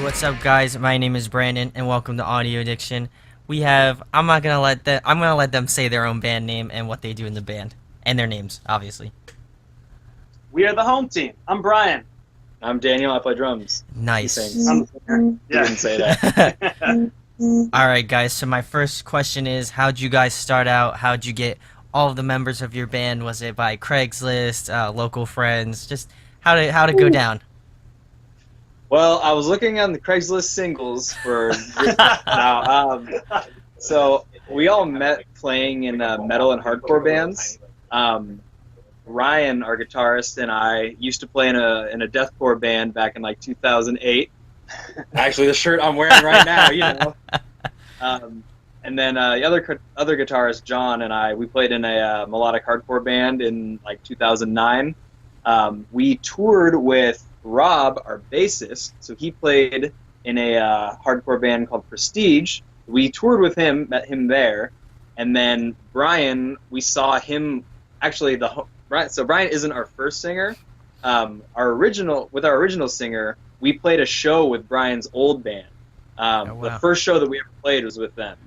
what's up, guys? My name is Brandon, and welcome to Audio Addiction. I'm gonna let them say their own band name and what they do in the band, and their names, obviously. We are the home team. I'm Brian. I'm Daniel. I play drums. He Nice. sings. I'm the singer. You didn't say that. All right, guys. So my first question is, how'd you guys start out? How'd you get all of the members of your band? Was it by Craigslist, local friends? Just how'd it go down? Well, I was looking on the Craigslist singles for so we all met playing in metal and hardcore bands. Ryan, our guitarist, and I used to play in a deathcore band back in like 2008. Actually, the shirt I'm wearing right now, you know. And then the other guitarist, John, and I, we played in a melodic hardcore band in like 2009. We toured with Rob, our bassist, so he played in a hardcore band called Prestige. We toured with him, met him there, and then Brian, we saw him. Actually, so Brian isn't our first singer. Our original singer, we played a show with Brian's old band. Oh, wow. The first show that we ever played was with them,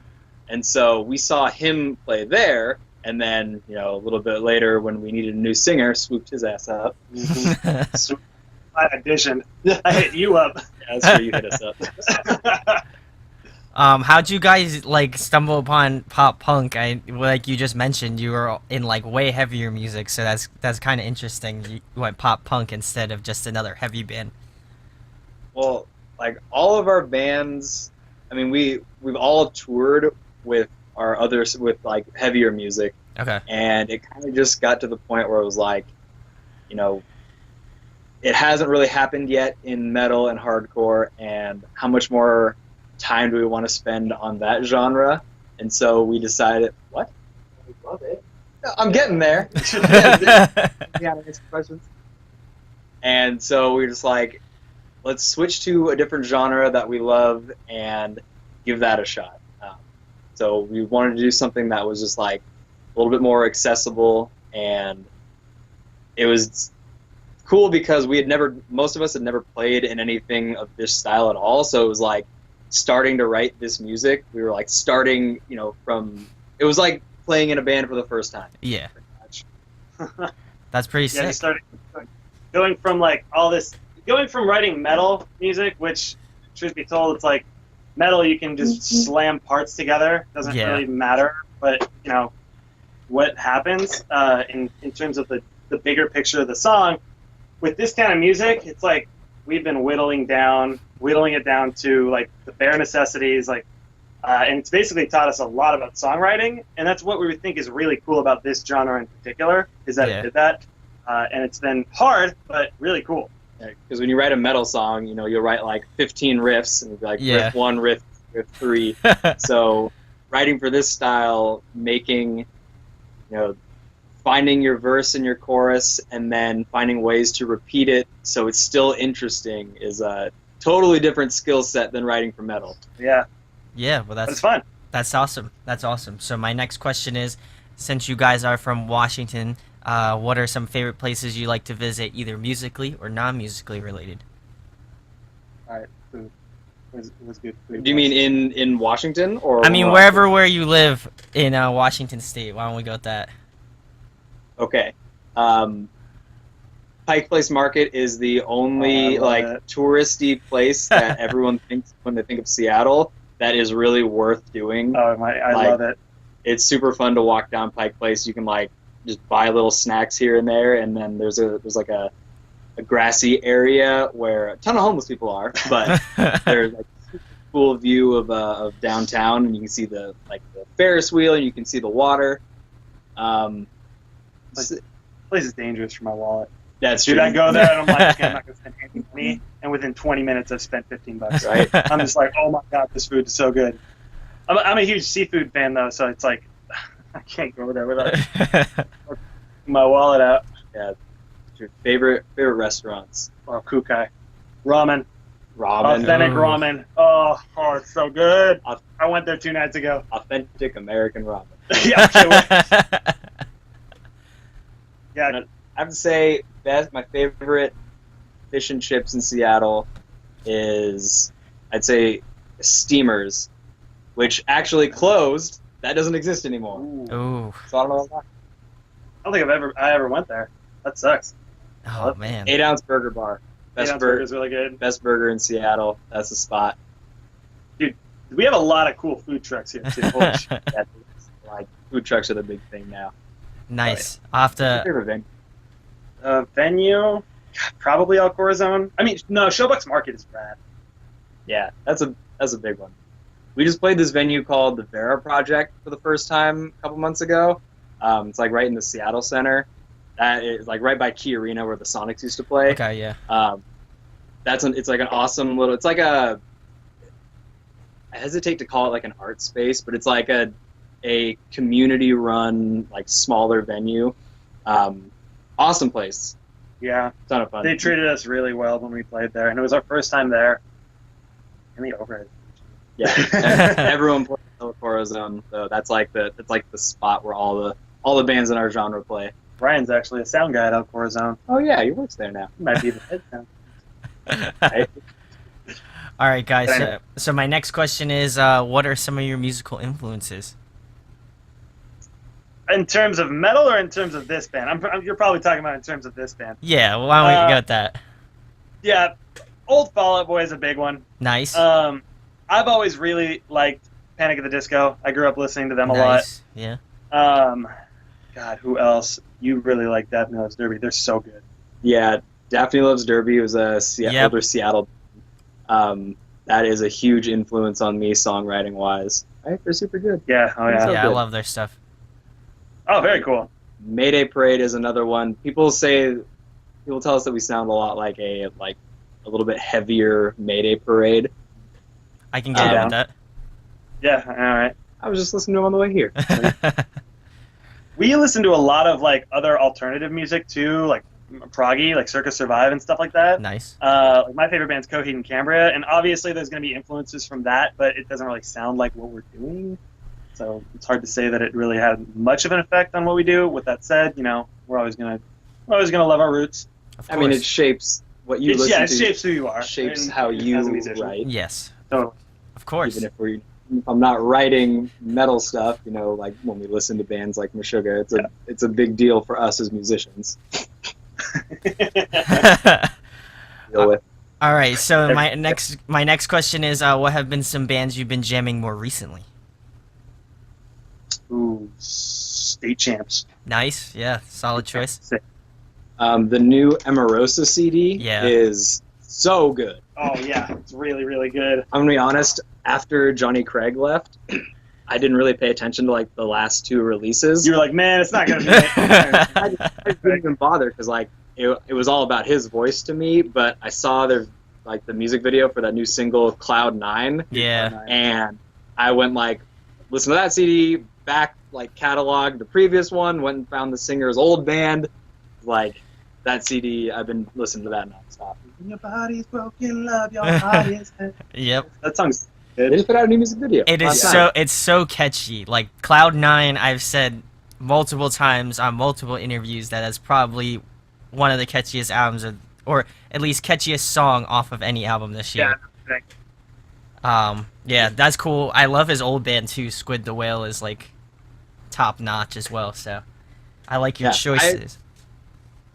and so we saw him play there. And then, a little bit later, when we needed a new singer, swooped his ass up. I auditioned. I hit you up. Yeah, that's where you hit us up. How'd you guys stumble upon pop punk? Like you just mentioned, you were in way heavier music, so that's kind of interesting. You went pop punk instead of just another heavy band. Well, all of our bands, I mean, we've all toured with our others with heavier music. Okay. And it kind of just got to the point where it was it hasn't really happened yet in metal and hardcore, and how much more time do we want to spend on that genre? And so we decided, what? We love it. I'm getting there. Yeah, next questions. And so we were just let's switch to a different genre that we love and give that a shot. So we wanted to do something that was just a little bit more accessible, and it was cool because most of us had never played in anything of this style at all. So it was starting to write this music. We were starting, it was like playing in a band for the first time. Yeah. That's pretty sick. Yeah, starting going from writing metal music, which, truth be told, it's metal. You can just slam parts together. Doesn't really matter. But what happens in terms of the bigger picture of the song. With this kind of music, it's we've been whittling it down to the bare necessities, and it's basically taught us a lot about songwriting, and that's what we think is really cool about this genre in particular, is that it did that, and it's been hard, but really cool. Because when you write a metal song, you'll write 15 riffs, and riff 1, riff 3. So writing for this style, making, finding your verse and your chorus, and then finding ways to repeat it so it's still interesting is a totally different skill set than writing for metal. Yeah. Yeah, well, that's fun. That's awesome. That's awesome. So my next question is, since you guys are from Washington, what are some favorite places you like to visit, either musically or non-musically related? All right, food. What's good food? Do you mean in Washington, or? I mean, where you live in Washington State. Why don't we go with that? Okay. Pike Place Market is the only touristy place that everyone thinks when they think of Seattle that is really worth doing. Oh, I love it. It's super fun to walk down Pike Place. You can just buy little snacks here and there, and then there's a grassy area where a ton of homeless people are, but there's a cool view of downtown, and you can see the Ferris wheel, and you can see the water. This place is dangerous for my wallet. That's true. Dude, I go there and I'm okay, I'm not going to spend any money. And within 20 minutes, I've spent $15. Right? I'm just oh my God, this food is so good. I'm a huge seafood fan, though, so it's I can't go there without my wallet out. Yeah. What's your favorite restaurants? Oh, Kukai. Ramen. Ramen. Authentic ramen. Oh, it's so good. I went there 2 nights ago. Authentic American ramen. Yeah, yeah. I have to say, my favorite fish and chips in Seattle is I'd say Steamers, which actually closed. That doesn't exist anymore. Ooh. So I don't know about I don't think I ever went there. That sucks. Oh man. 8-ounce burger bar. Best 8-ounce burger burger is really good. Best burger in Seattle. That's the spot. We have a lot of cool food trucks here too. Holy shit. Yeah, like food trucks are the big thing now. Nice. I'll have What's your to. favorite venue? Venue, probably El Corazon. I mean, no, Showbox Market is rad. Yeah, that's a big one. We just played this venue called the Vera Project for the first time a couple months ago. It's like right in the Seattle Center. That is like right by Key Arena where the Sonics used to play. Okay. Yeah. It's like an awesome little. It's like a. I hesitate to call it like an art space, but it's like a community-run like smaller venue. Awesome place. Yeah, Ton of fun. they treated us really well when we played there, and it was our first time there. And the overhead. Yeah, everyone plays El Corazon, so that's like the spot where all the bands in our genre play. Ryan's actually a sound guy at El Corazon. Oh yeah, he works there now. He might be the head sound. Right? All right, guys. But I So, know. so my next question is, what are some of your musical influences? In terms of metal or in terms of this band? You're probably talking about in terms of this band. Yeah. Well, why don't we go with that? Yeah, old Fall Out Boy is a big one. Nice. I've always really liked Panic at the Disco. I grew up listening to them a nice. Yeah. lot. God, who else? You really like Daphne Loves Derby. They're so good. Yeah, Daphne Loves Derby was a Yep. older Seattle. That is a huge influence on me songwriting wise. Right, they're super good. Yeah, oh yeah. So Yeah, I good. love their stuff. Oh, very cool. Mayday Parade is another one. People tell us that we sound a lot like a little bit heavier Mayday Parade. I can get in with Yeah, all right. I was just listening to them on the way here. that. We listen to a lot of like other alternative music too, like proggy, like Circus Survive and stuff like that. Nice. Like my favorite band's Coheed and Cambria, and obviously there's going to be influences from that, but it doesn't really sound like what we're doing. So it's hard to say that it really had much of an effect on what we do. With that said, we're always gonna love our roots. Of I mean, course. it shapes what you listen Yeah, it to. shapes who you are. Shapes and- how as a you musician. write. Yes. Totally. Of course. Even if I'm not writing metal stuff, like when we listen to bands like Meshuggah, it's a big deal for us as musicians. Deal with. All right. So my next question is, what have been some bands you've been jamming more recently? Ooh, State Champs. Nice. Yeah. Solid choice. Sick. The new Emerosa CD Yeah. is so good. Oh yeah, it's really really good. I'm gonna be honest. After Johnny Craig left, I didn't really pay attention to like the last two releases. You were like, man, it's not gonna be. I didn't even bother because like it was all about his voice to me. But I saw their like the music video for that new single Cloud 9, Yeah. and I went like listen to that CD, back like cataloged the previous one, went and found the singer's old band, like that CD. I've been listening to that nonstop. Your body's broken, love your heart is. Yep. That song's They good. just put out a new music video. It is last it's so catchy. Like Cloud 9, I've said multiple times on multiple interviews that is probably one of the catchiest albums, or at least catchiest song off of any album this year. Yeah, that's cool. I love his old band too. Squid the Whale is like top notch as well. So I like your Yeah, choices.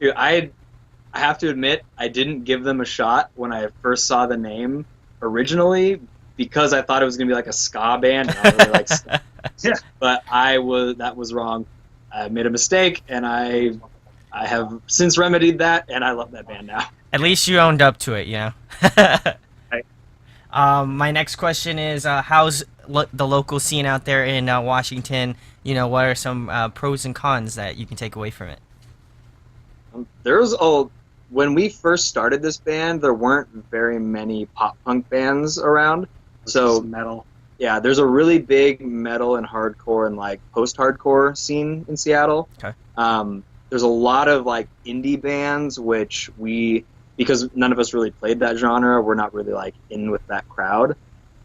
Dude, I have to admit, I didn't give them a shot when I first saw the name originally because I thought it was gonna be like a ska band. And I really like ska. Yeah. But that was wrong. I made a mistake, and I have since remedied that, and I love that band now. At least you owned up to it, you know. Right. My next question is, how's the local scene out there in Washington? What are some pros and cons that you can take away from it? When we first started this band, there weren't very many pop punk bands around. So metal. yeah, there's a really big metal and hardcore and like post-hardcore scene in Seattle. Okay. There's a lot of like indie bands, which because none of us really played that genre, we're not really like in with that crowd.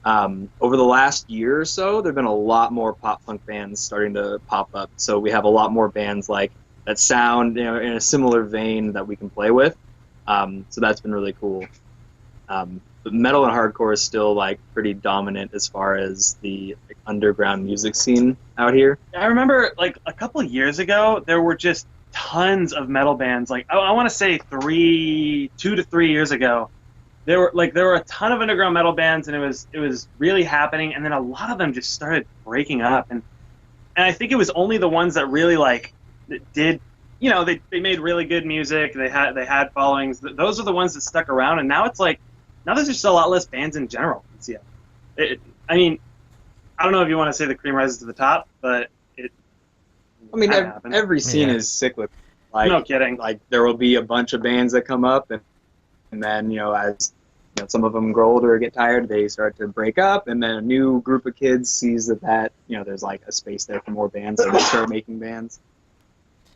Over the last year or so, there've been a lot more pop punk bands starting to pop up. So we have a lot more bands like that sound in a similar vein that we can play with. So that's been really cool. but metal and hardcore is still like pretty dominant as far as the like, underground music scene out here. I remember like a couple of years ago, there were just tons of metal bands. Like I want to say 2 to 3 years ago, there were a ton of underground metal bands, and it was really happening. And then a lot of them just started breaking up, and I think it was only the ones that really like did, you know, they made really good music. They had followings. Those are the ones that stuck around. And now it's like, now there's just a lot less bands in general. I mean, I don't know if you want to say the cream rises to the top, but I mean, every scene is cyclical. Like, no kidding. Like there will be a bunch of bands that come up, and then as some of them grow older or get tired, they start to break up, and then a new group of kids sees that there's like a space there for more bands, so they start making bands.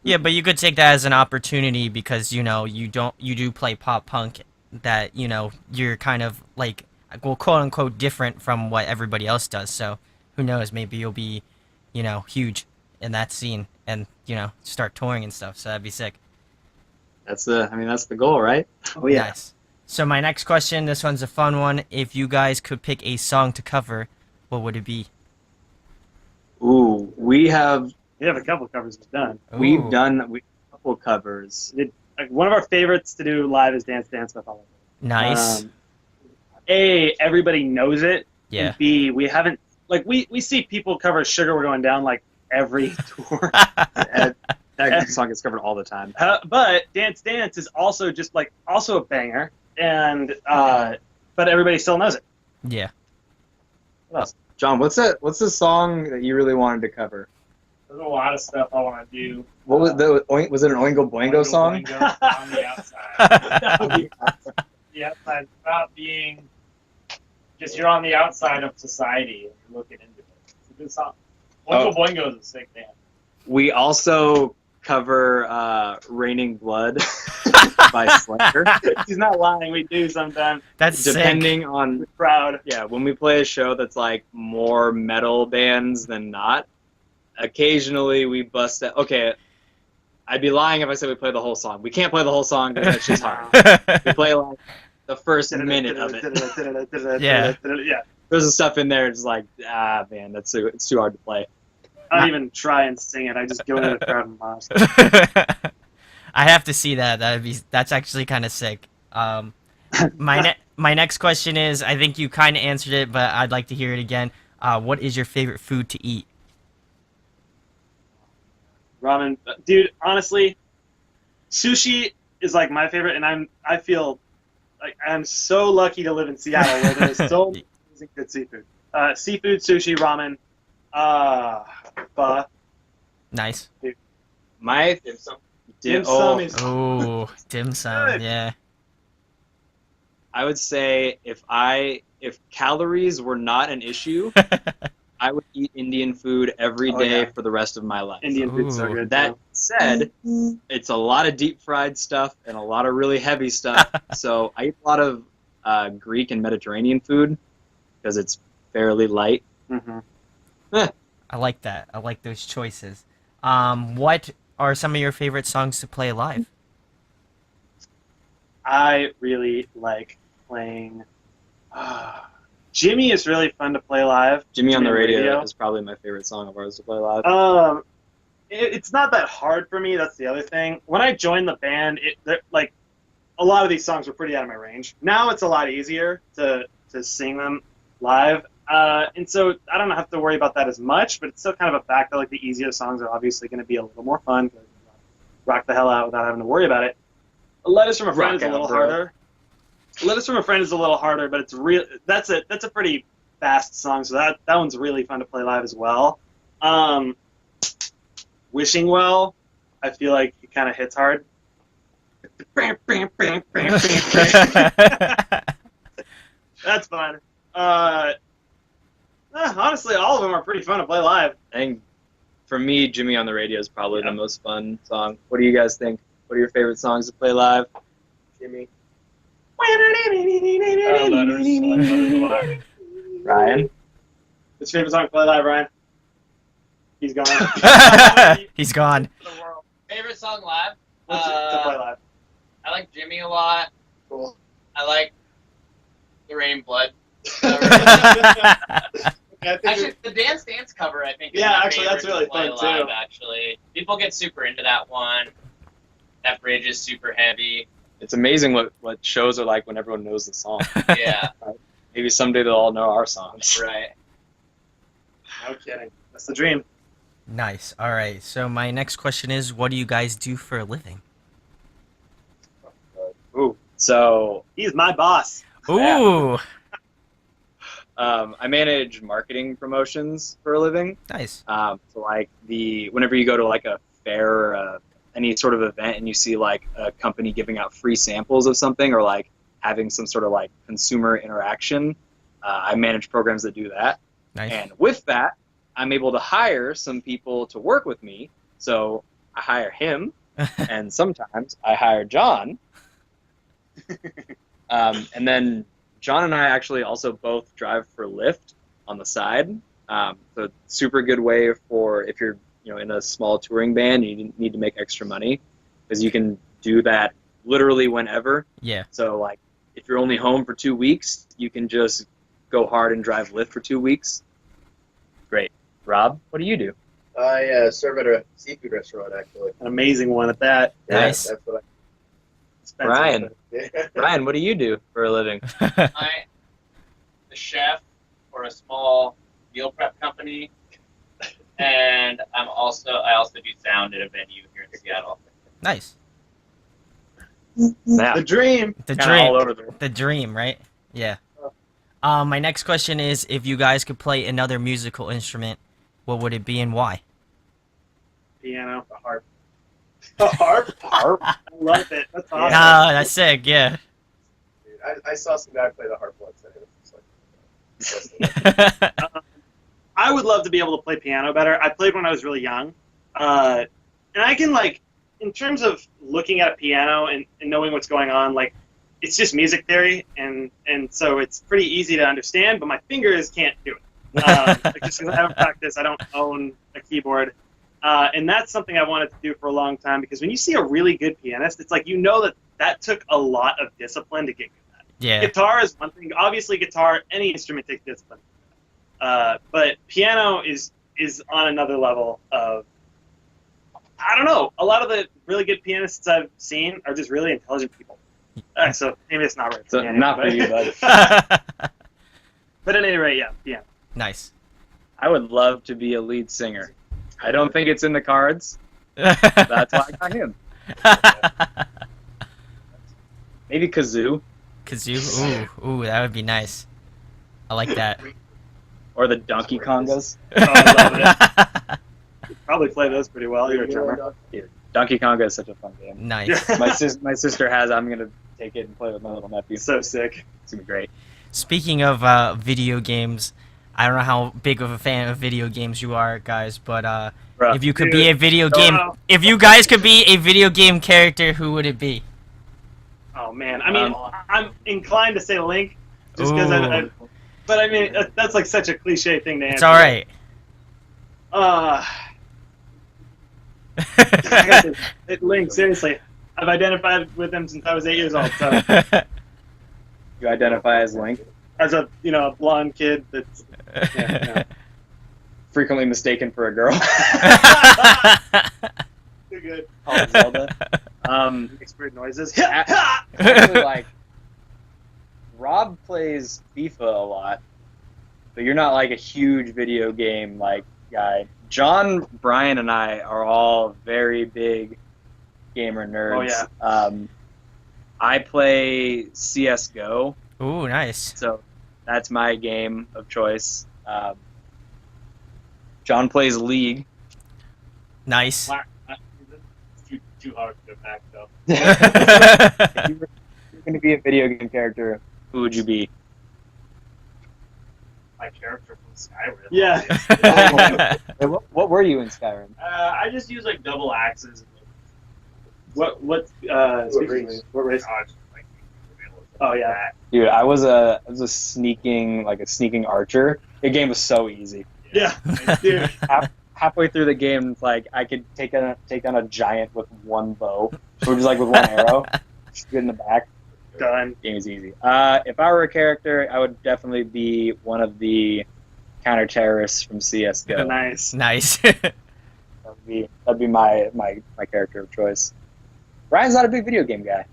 Yeah, but you could take that as an opportunity because you do play pop punk, that you're kind of like, well, quote unquote different from what everybody else does. So who knows, maybe you'll be huge in that scene and start touring and stuff. So that'd be sick. That's the goal, right? Oh yeah. Nice. So my next question, this one's a fun one. If you guys could pick a song to cover, what would it be? Ooh, we have a couple covers done. We've done a couple covers. One of our favorites to do live is Dance Dance with All of It. Nice. A, everybody knows it. Yeah. And B, we haven't, like, we see people cover Sugar We're Going Down like every tour. That song gets covered all the time. But Dance Dance is also also a banger, and but everybody still knows it. Yeah. What else? John, what's the song that you really wanted to cover? There's a lot of stuff I want to do. What was was it an Oingo Boingo song? Boingo on the outside. The outside, about being just you're on the outside of society and you're looking into it. It's a good song. Oingo Boingo is a sick band. We also cover "Raining Blood" by Slayer. He's not lying. We do sometimes. That's depending sick. on the crowd. Yeah, when we play a show that's like more metal bands than not, occasionally we bust out. Okay, I'd be lying if I said we play the whole song. We can't play the whole song because that's just hard. We play like the first minute of it. Yeah. There's some stuff in there. It's like, man, it's too hard to play. I don't even try and sing it. I just go into the crowd and mosh. I have to see that. That's actually kind of sick. My next question is, I think you kind of answered it, but I'd like to hear it again. What is your favorite food to eat? Ramen, dude. Honestly, sushi is like my favorite, and I feel like I'm so lucky to live in Seattle where there's so amazing good seafood. Seafood, sushi, ramen, pho. Nice. My Dim sum is dim sum. good. Yeah. I would say if calories were not an issue, I would eat Indian food every day for the rest of my life. Indian food's so good. That said, it's a lot of deep fried stuff and a lot of really heavy stuff. So I eat a lot of Greek and Mediterranean food because it's fairly light. Mm-hmm. I like that. I like those choices. What are some of your favorite songs to play live? I really like playing. Jimmy is really fun to play live. Jimmy on the Radio is probably my favorite song of ours to play live. It's not that hard for me. That's the other thing. When I joined the band, like a lot of these songs were pretty out of my range. Now it's a lot easier to sing them live, and so I don't have to worry about that as much. But it's still kind of a fact that like the easier songs are obviously going to be a little more fun. Rock the hell out without having to worry about it. Letters from a Friend is a little harder. Letters from a Friend is a little harder, but it's real. That's a pretty fast song, so that one's really fun to play live as well. Wishing Well, I feel like it kind of hits hard. That's fun. Honestly, all of them are pretty fun to play live. I think for me, Jimmy on the Radio is probably the most fun song. What do you guys think? What are your favorite songs to play live? Jimmy. Letters. Ryan? What's your favorite song to play live, Ryan? He's gone. He's gone. Favorite song live? What's it to play live? I like Jimmy a lot. Cool. I like The Rain Blood. Yeah, I think Actually, the Dance Dance cover, I think, is Yeah, my actually, favorite that's really to play fun, live, too. actually. People get super into that one. That bridge is super heavy. It's amazing what shows are like when everyone knows the song. Yeah, Maybe someday they'll all know our songs. right. no kidding. That's the dream. Nice. All right. So my next question is, what do you guys do for a living? Ooh. So He's my boss. Ooh, I manage marketing promotions for a living. nice. So like whenever you go to like a fair or any sort of event and you see like a company giving out free samples of something or like having some sort of like consumer interaction, I manage programs that do that. Nice. And with that, I'm able to hire some people to work with me. So I hire him, and sometimes I hire John. And then John and I actually also both drive for Lyft on the side. So super good way for if you're in a small touring band, you need to make extra money because you can do that literally whenever. Yeah. So like if you're only home for 2 weeks, you can just go hard and drive Lyft for 2 weeks. Great. Rob, what do you do? I serve at a seafood restaurant, actually. An amazing one at that. Nice. That's what Expensive, Ryan. but- Yeah. Ryan, what do you do for a living? I'm the chef for a small meal prep company, and I also do sound at a venue here in Seattle. Nice. Yeah, The dream. The kinda all dream. over there. The dream, right? Yeah. My next question is, if you guys could play another musical instrument, what would it be and why? Piano. A harp. A harp. Harp? I love it. That's awesome. Ah, that's sick. Yeah. Dude, I saw some guy play the harp once, and it was just like... I would love to be able to play piano better. I played when I was really young. And I can, like, in terms of looking at a piano and knowing what's going on, like, it's just music theory, and so it's pretty easy to understand, but my fingers can't do it. Like, just because I haven't practiced, I don't own a keyboard. And that's something I wanted to do for a long time, because when you see a really good pianist, it's like you know that took a lot of discipline to get good at. Yeah. Guitar is one thing. Obviously, guitar, any instrument takes discipline. But piano is on another level of, I don't know, a lot of the really good pianists I've seen are just really intelligent people. So maybe it's not right for So me not for anyway, you, bud. But at any rate, yeah. Nice. I would love to be a lead singer. I don't think it's in the cards. That's why I got him. Maybe kazoo Kazoo. Ooh, that would be nice. I like that. or the donkey congas. Oh, I love it. Probably play those pretty well. You're a drummer. Donkey Konga is such a fun game. Nice. My sister has. I'm gonna take it and play with my little nephew. So sick. It's gonna be great. Speaking of video games, I don't know how big of a fan of video games you are, guys, but Bruh. if you could Dude, be a video game, no. if you guys could be a video game character, who would it be? Oh man, I mean, I'm inclined to say Link, just because Ooh. but I mean, that's like such a cliche thing to answer. It's all right. Link, seriously. I've identified with him since I was 8 years old. So You identify as Link, as a blonde kid that's frequently mistaken for a girl. too good. Called Zelda. Makes weird noises. Actually, like, Rob plays FIFA a lot, but you're not like a huge video game like guy. John, Brian, and I are all very big gamer nerds. Oh, yeah. I play CS:GO, Ooh, nice. so that's my game of choice. John plays League. Nice. It's too hard to go back though. If you were going to be a video game character, who would you be? My character from Skyrim. Yeah. What were you in Skyrim? I just use like double axes. What speaking race? of, what race? Like, Oh yeah. Dude, I was a sneaking archer. The game was so easy. Yeah. Dude. Halfway through the game, like I could take down a giant with one bow, or just like with one arrow, shoot it in the back. Done. Game is easy. If I were a character, I would definitely be one of the counter terrorists from CS:GO. Nice. Nice. That'd be my character of choice. Ryan's not a big video game guy.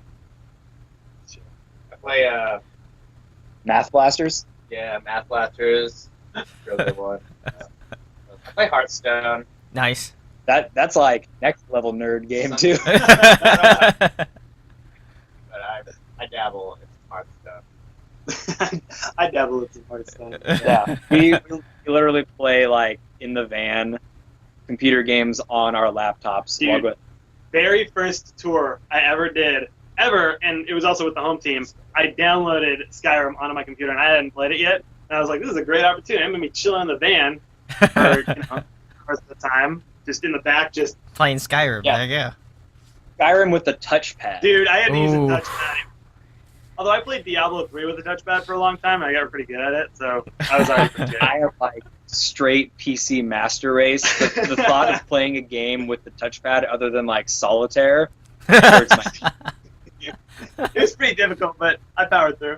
I play Math Blasters. Math Blasters. Real good one. I play Hearthstone. Nice. That's like next level nerd game too. But I dabble in Hearthstone. I dabble in some Hearthstone. Yeah, we literally play like in the van, computer games on our laptops. Dude. Very first tour I ever did, and it was also with the home team. I downloaded Skyrim onto my computer, and I hadn't played it yet. And I was like, "This is a great opportunity. I'm gonna be chilling in the van for hours at the time, just in the back, just Playing Skyrim. Yeah. There you go. Skyrim with the touchpad. dude." I had to use a Ooh. touchpad. Although I played Diablo 3 with a touchpad for a long time, and I got pretty good at it, so I was already pretty good. I am like straight PC master race. The thought of playing a game with the touchpad other than like solitaire hurts my It was pretty difficult, but I powered through.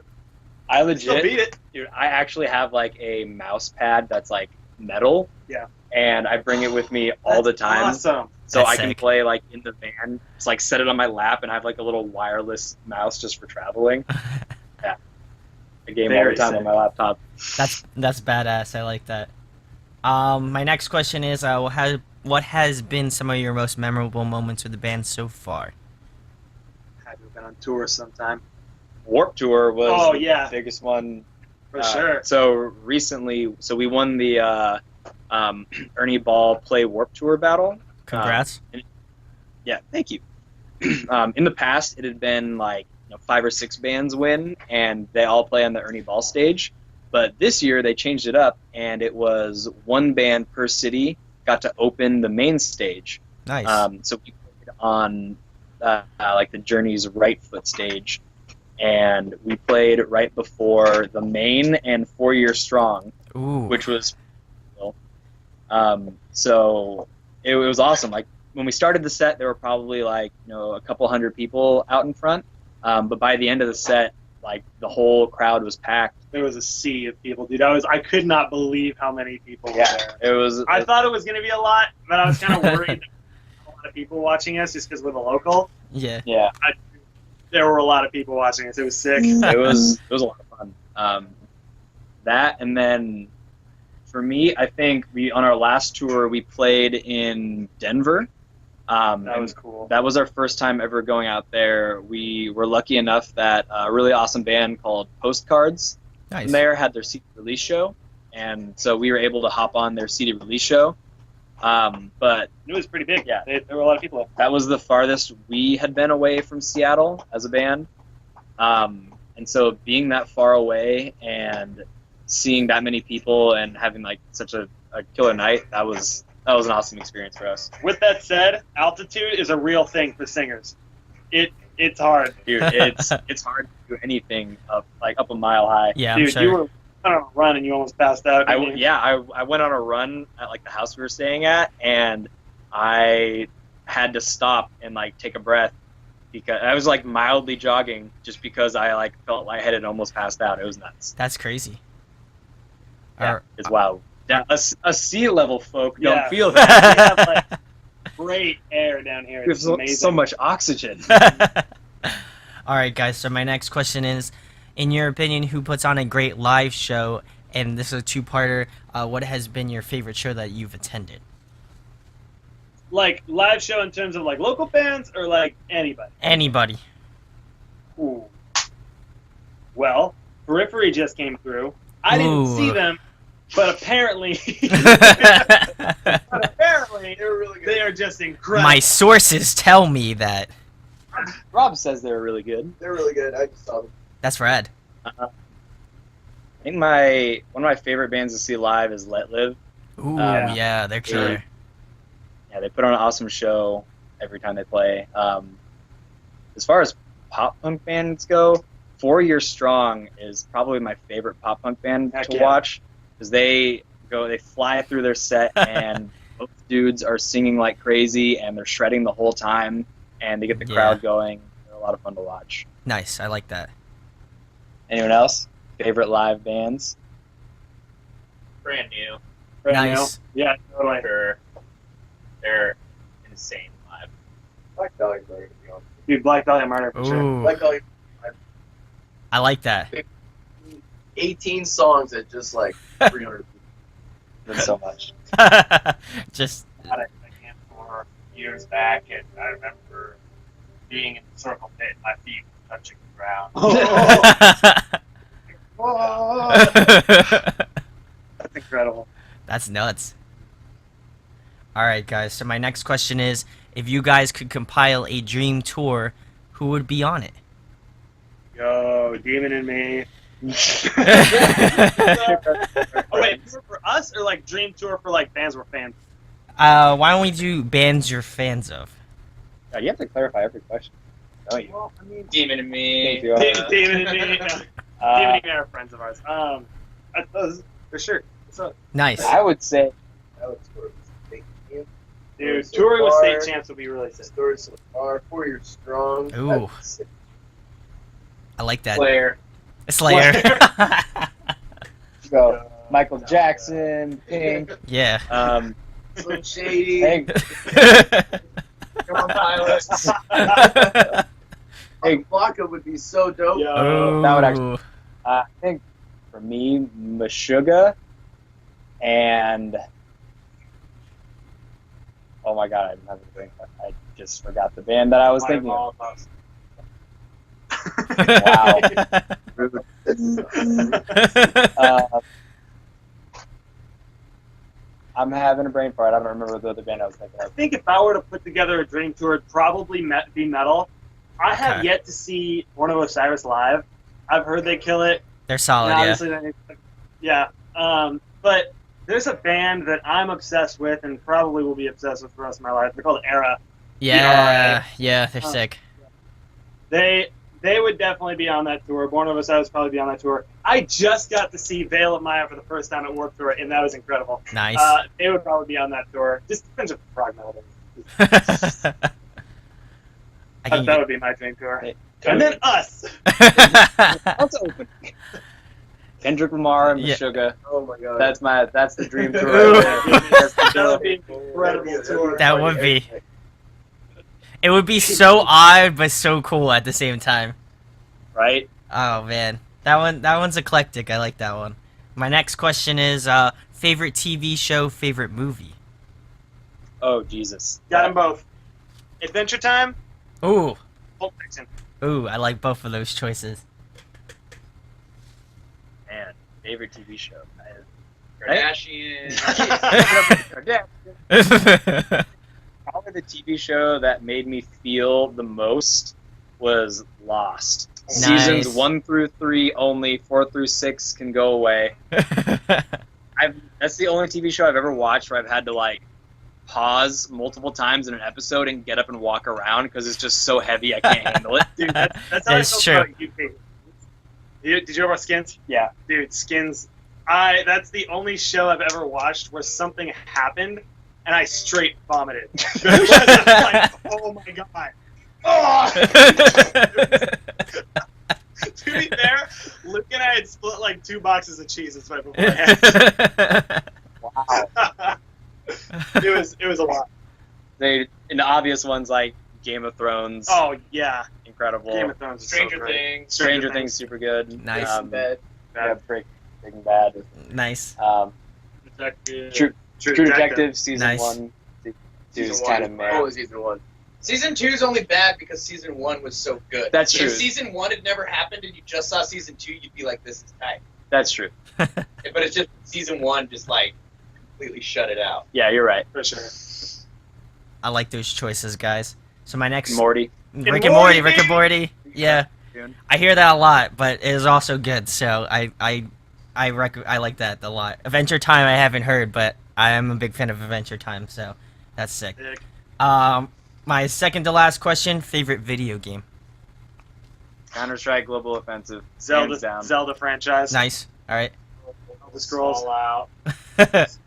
I Still legit, beat it. dude, I actually have like a mouse pad that's like metal. Yeah. And I bring it with me all the That's time. Awesome. So That's I can sick. play like in the van, just like set it on my lap and I have like a little wireless mouse just for traveling. Yeah. I game all Very the time sick. on my laptop. That's badass. I like that. My next question is, what has been some of your most memorable moments with the band so far? Had to have been on tour sometime. Warp Tour was Oh, the yeah. biggest one. For sure. So recently, we won the Ernie Ball Play Warp Tour battle. Congrats. Yeah, thank you. In the past, it had been like 5 or 6 bands win, and they all play on the Ernie Ball stage. But this year, they changed it up, and it was one band per city got to open the main stage. Nice. So we played on like the Journey's right foot stage, and we played right before the main and 4 Year Strong, Ooh. which was cool. So it was awesome. Like when we started the set, there were probably like a couple hundred people out in front, but by the end of the set, like the whole crowd was packed. There was a sea of people, dude. I could not believe how many people were there. It was. I thought it was going to be a lot, but I was kind of worried that a lot of people watching us just because we're the local. Yeah. Yeah, There were a lot of people watching us. It was sick. it was a lot of fun. That, and then for me, I think on our last tour we played in Denver. That was cool. That was our first time ever going out there. We were lucky enough that a really awesome band called Postcards Nice. from there had their CD release show, and so we were able to hop on their CD release show. But It was pretty big. Yeah. There were a lot of people. that was the farthest we had been away from Seattle as a band. And so being that far away and seeing that many people and having like such a killer night, that was an awesome experience for us. With that said, altitude is a real thing for singers. It's hard. Dude, it's hard to do anything up a mile high. Yeah, I'm Dude, sure. you were on a run and you almost passed out. didn't you? I went on a run at like the house we were staying at, and I had to stop and like take a breath because I was like mildly jogging just because I like felt lightheaded and almost passed out. It was nuts. That's crazy. Yeah, Are- it's wild. A sea level folk don't Yeah. feel that. We have like great air down here. We have It's amazing. so much oxygen. All right, guys. So my next question is, in your opinion, who puts on a great live show? And this is a two-parter. What has been your favorite show that you've attended? Like live show in terms of like local bands or like anybody. Anybody. Ooh. Well, Periphery just came through. I didn't Ooh. see them, but apparently, apparently They were really good. they are just incredible. My sources tell me that. Rob says they were really good. They're really good. I just saw them. That's rad. I think one of my favorite bands to see live is Let Live. Ooh, Yeah. yeah, they're killer. Yeah, they put on an awesome show every time they play. As far as pop punk bands go, 4 Year Strong is probably my favorite pop punk band Heck to yeah. watch because they fly through their set and both dudes are singing like crazy and they're shredding the whole time and they get the Yeah. crowd going. They're lot of fun to watch. Nice. I like that. Anyone else? Favorite live bands? Brand new. Brand Nice. new. Yeah, totally. They're insane live. Black Dahlia Murder, to be honest. Dude, Black Dahlia Murder for sure. Ooh, Black Dahlia, I like that. 18 songs at just like 300 people. That's so much. Just Had a camp for years back, and I remember being in the circle pit, and my feet were touching the ground. That's incredible. That's nuts. All right, guys. So my next question is, if you guys could compile a dream tour, who would be on it? Yo, Demon and Me. uh, Oh, wait, tour for us or like dream tour for like bands we're fans? why don't we do bands you're fans of? You have to clarify every question, don't you? Well, I mean, Demon and Me. Thank you. Demon and Me. No. Demon and Me are friends of ours. For sure. So, Nice. I would say That was sort of state camp. dude, So touring with far, state champs would be really sick. Stories so far, 4 years strong. Ooh. That's sick. I like that. Slayer. Slayer. go Michael Jackson, Pink. Yeah. Slim Shady. Hey, Come on, pilots. Hey. Flocka would be so dope. Yo. Oh. That would actually- I think for me, Meshuggah and oh my god, I'm having a brain fart. I just forgot the band that I was thinking of. Wow. I'm having a brain fart. I don't remember the other band I was thinking I of. think if I were to put together a dream tour, it'd probably be metal. I have Okay. yet to see Born of Osiris live. I've heard they kill it. They're solid, And yeah. obviously yeah. But there's a band that I'm obsessed with and probably will be obsessed with for the rest of my life. They're called Era. Yeah, yeah, they're sick. They would definitely be on that tour. Born of Osiris would probably be on that tour. I just got to see Veil of Maya for the first time at Warped Tour, and that was incredible. Nice. They would probably be on that tour. Just depends if prog metal. I can That would be my dream tour. Hey, And then us. That's open. Kendrick Lamar and Yeah. Meshuggah. Oh my god. That's the dream tour. Ooh. Right there. That's the That would dream. be an incredible tour. That would be. It would be so odd but so cool at the same time. Right? Oh man, that one's eclectic. I like that one. My next question is favorite TV show, favorite movie. Oh Jesus. Got them both. Adventure Time, Ooh, Pulp Fiction. ooh, I like both of those choices. Man, favorite TV show. Kardashian. Probably the TV show that made me feel the most was Lost. Nice. Seasons 1 through 3 only. 4 through 6 can go away. That's the only TV show I've ever watched where I've had to like pause multiple times in an episode and get up and walk around because it's just so heavy I can't handle it. Dude, that's how That's I felt true. about UK. Did you ever watch Skins? Yeah. Dude, Skins. That's the only show I've ever watched where something happened and I straight vomited. Like, oh my god. Oh! To be fair, Luke and I had split like 2 boxes of cheeses right beforehand. Wow. it was a lot. And the obvious ones like Game of Thrones, Oh yeah, incredible. Game of Thrones is so Stranger great. Things. Stranger Things, super good. Nice. Bad. Yeah, Breaking Bad. Nice. Detective. True Detective season Nice. 1. Is Season kind 1 of is mad. always season 1. Season 2 is only bad because season 1 was so good. That's true. If season 1 had never happened and you just saw season 2, you'd be like, this is tight. That's true. But it's just season 1 just like completely shut it out. Yeah, you're right. For sure. I like those choices, guys. So my next Morty. Rick and Morty, Morty, Rick and Morty. Yeah, I hear that a lot, but it is also good. So I like that a lot. Adventure Time I haven't heard, but I am a big fan of Adventure Time, so that's sick. Sick. My second to last question: favorite video game. Counter-Strike Global Offensive. Zelda Hands down. Zelda franchise. Nice. All right. The Scrolls. All out. Baldur's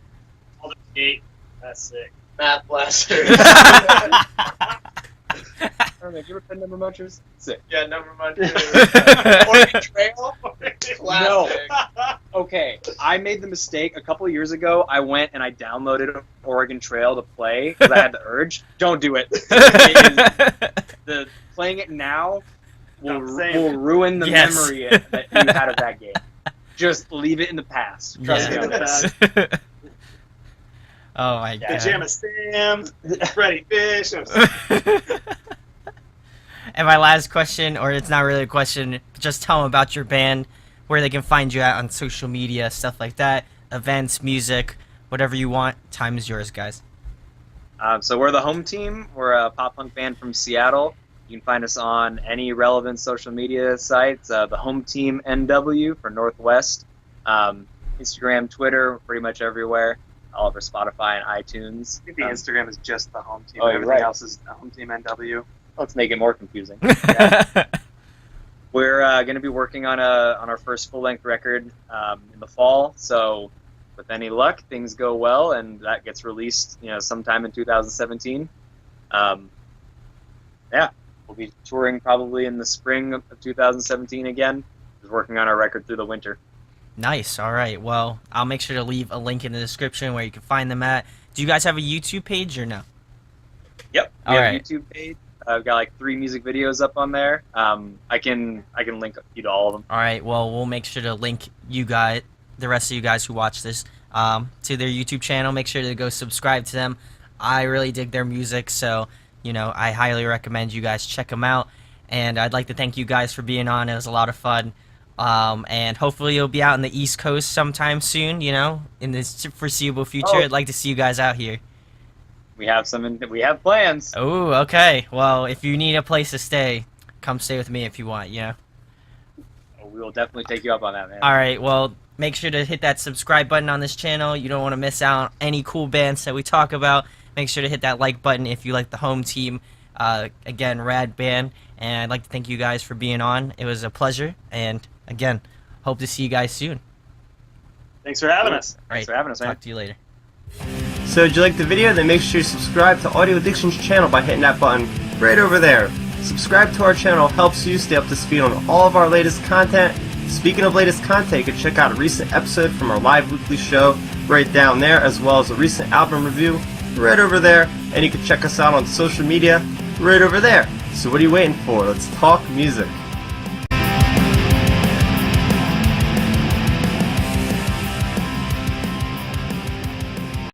Gate. That's sick. Math Blaster. don't know. Have you ever played Number Munchers? Sick. Yeah, number munchers. Oregon Trail. Classic. Okay, I made the mistake a couple of years ago. I went and I downloaded Oregon Trail to play because I had the urge. Don't do it. Playing it now will ruin the Yes. memory that you had of that game. Just leave it in the past. Trust me on this. Oh my god. Pajama Sam, Freddy Fish. And my last question, or it's not really a question, just tell them about your band, where they can find you at on social media, stuff like that, events, music, whatever you want. Time is yours, guys. So we're the Home Team. We're a pop punk band from Seattle. You can find us on any relevant social media sites. TheHomeTeamNW for Northwest. Instagram, Twitter, pretty much everywhere. All over Spotify and iTunes. I think the Instagram is just the Home Team. Oh, you're Everything right. else is the Home Team NW. Let's make it more confusing. We're going to be working on our first full-length record in the fall. So, with any luck, things go well, and that gets released, sometime in 2017. We'll be touring probably in the spring of 2017 again. Just working on our record through the winter. Nice. All right. Well, I'll make sure to leave a link in the description where you can find them at. Do you guys have a YouTube page or no? Yep. We All have right. a YouTube page. I've got like 3 music videos up on there. I can link you to all of them. All right. Well, we'll make sure to link you guys, the rest of you guys who watch this, to their YouTube channel. Make sure to go subscribe to them. I really dig their music, so I highly recommend you guys check them out. And I'd like to thank you guys for being on. It was a lot of fun. And hopefully you'll be out in the East Coast sometime soon. In this foreseeable future. Oh. I'd like to see you guys out here. We have plans. Oh, okay. Well, if you need a place to stay, come stay with me if you want. We will definitely take you up on that, man. All right. Well, make sure to hit that subscribe button on this channel. You don't want to miss out on any cool bands that we talk about. Make sure to hit that like button if you like the Home Team. Again, rad band. And I'd like to thank you guys for being on. It was a pleasure. And again, hope to see you guys soon. Thanks for having us. All right. Thanks for having us, man. Talk to you later. So did you like the video? Then make sure you subscribe to Audio Addiction's channel by hitting that button right over there. Subscribe to our channel helps you stay up to speed on all of our latest content. Speaking of latest content, you can check out a recent episode from our live weekly show right down there, as well as a recent album review right over there. And you can check us out on social media right over there. So what are you waiting for? Let's talk music.